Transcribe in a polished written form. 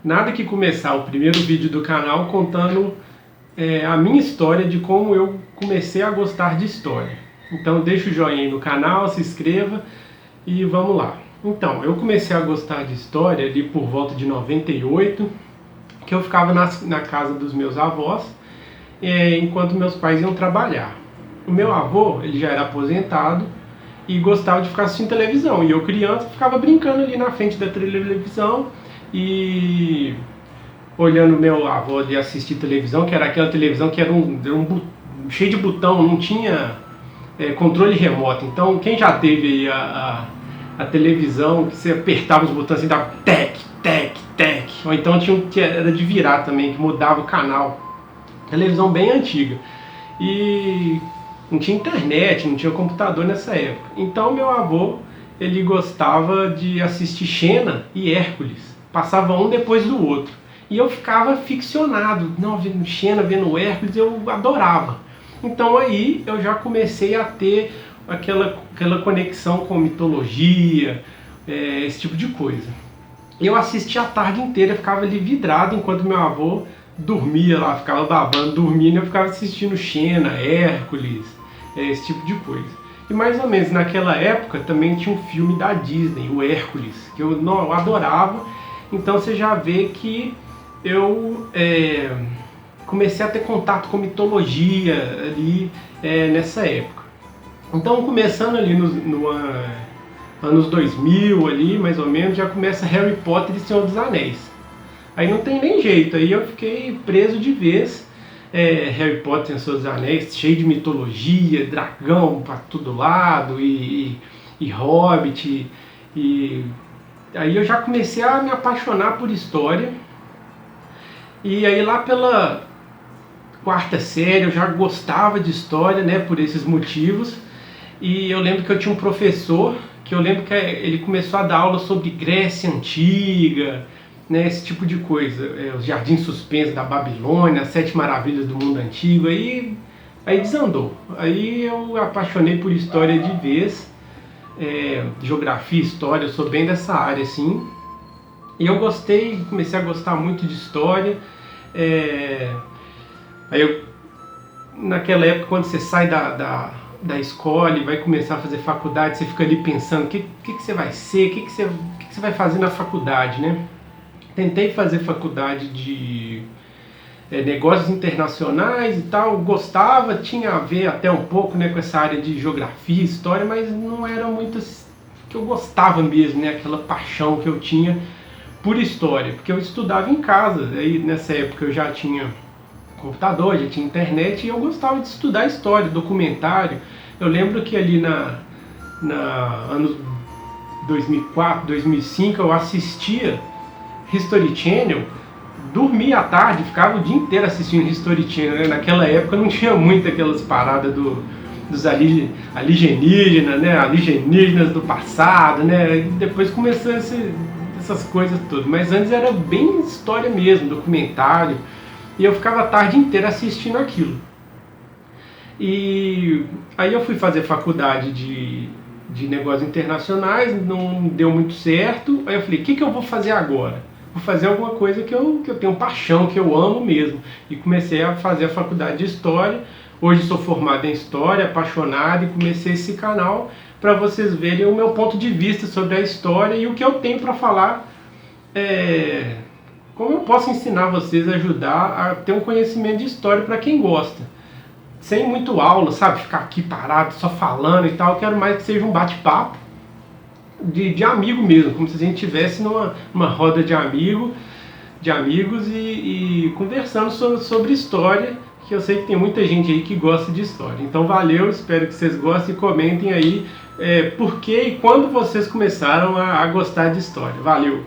Nada que começar o primeiro vídeo do canal contando a minha história de como eu comecei a gostar de história. Então deixa o joinha aí no canal, se inscreva e vamos lá. Então, eu comecei a gostar de história ali por volta de 98, que eu ficava na casa dos meus avós, enquanto meus pais iam trabalhar. O meu avô, ele já era aposentado e gostava de ficar assistindo televisão. E eu, criança, ficava brincando ali na frente da televisão e olhando meu avô de assistir televisão, que era aquela televisão que era cheio de botão, não tinha controle remoto. Então, quem já teve aí a televisão, que você apertava os botões e dava tec, tec, tec, ou então era de virar também, que mudava o canal. Televisão bem antiga. E não tinha internet, não tinha computador nessa época. Então meu avô, ele gostava de assistir Xena e Hércules. Passava um depois do outro. E eu ficava ficcionado. Não, vendo Xena, vendo Hércules, eu adorava. Então aí eu já comecei a ter aquela conexão com mitologia, esse tipo de coisa. Eu assistia a tarde inteira, ficava ali vidrado enquanto meu avô dormia lá, ficava babando, dormindo, eu ficava assistindo Xena, Hércules, esse tipo de coisa. E mais ou menos naquela época também tinha um filme da Disney, o Hércules, que eu adorava. Então você já vê que eu comecei a ter contato com mitologia ali nessa época. Então, começando ali anos 2000 ali, mais ou menos, já começa Harry Potter e Senhor dos Anéis. Aí não tem nem jeito, aí eu fiquei preso de vez. Harry Potter e Senhor dos Anéis, cheio de mitologia, dragão para todo lado e hobbit. E aí eu já comecei a me apaixonar por história. E aí lá pela quarta série eu já gostava de história, né, por esses motivos. E eu lembro que eu tinha um professor que eu lembro que ele começou a dar aula sobre Grécia Antiga, né, esse tipo de coisa, os jardins suspensos da Babilônia, as 7 maravilhas do mundo antigo, aí desandou. Aí eu apaixonei por história de vez, geografia, história, eu sou bem dessa área assim. E eu comecei a gostar muito de história. Aí eu, naquela época, quando você sai da escola e vai começar a fazer faculdade, você fica ali pensando o que você vai ser, o que você vai fazer na faculdade, né? Tentei fazer faculdade de negócios internacionais e tal, gostava, tinha a ver até um pouco, né, com essa área de geografia, história, mas não era muito que eu gostava mesmo, né, aquela paixão que eu tinha por história, porque eu estudava em casa, aí nessa época eu já tinha computador, já tinha internet e eu gostava de estudar história, documentário. Eu lembro que ali anos 2004, 2005 eu assistia History Channel, dormia à tarde, ficava o dia inteiro assistindo History Channel, né? Naquela época não tinha muito aquelas paradas dos alienígenas, né? Alienígenas do passado, né? E depois começou essas coisas todas, mas antes era bem história mesmo, documentário, e eu ficava a tarde inteira assistindo aquilo. E aí eu fui fazer faculdade de negócios internacionais, não deu muito certo. Aí eu falei, o que eu vou fazer agora? Vou fazer alguma coisa que eu tenho paixão, que eu amo mesmo. E comecei a fazer a faculdade de História. Hoje sou formado em História, apaixonado, e comecei esse canal para vocês verem o meu ponto de vista sobre a história e o que eu tenho para falar, como eu posso ensinar vocês, ajudar a ter um conhecimento de história para quem gosta. Sem muito aula, sabe? Ficar aqui parado, só falando e tal. Eu quero mais que seja um bate-papo de amigo mesmo, como se a gente estivesse numa roda de amigos e conversando sobre história, que eu sei que tem muita gente aí que gosta de história. Então valeu, espero que vocês gostem e comentem aí por que e quando vocês começaram a gostar de história. Valeu!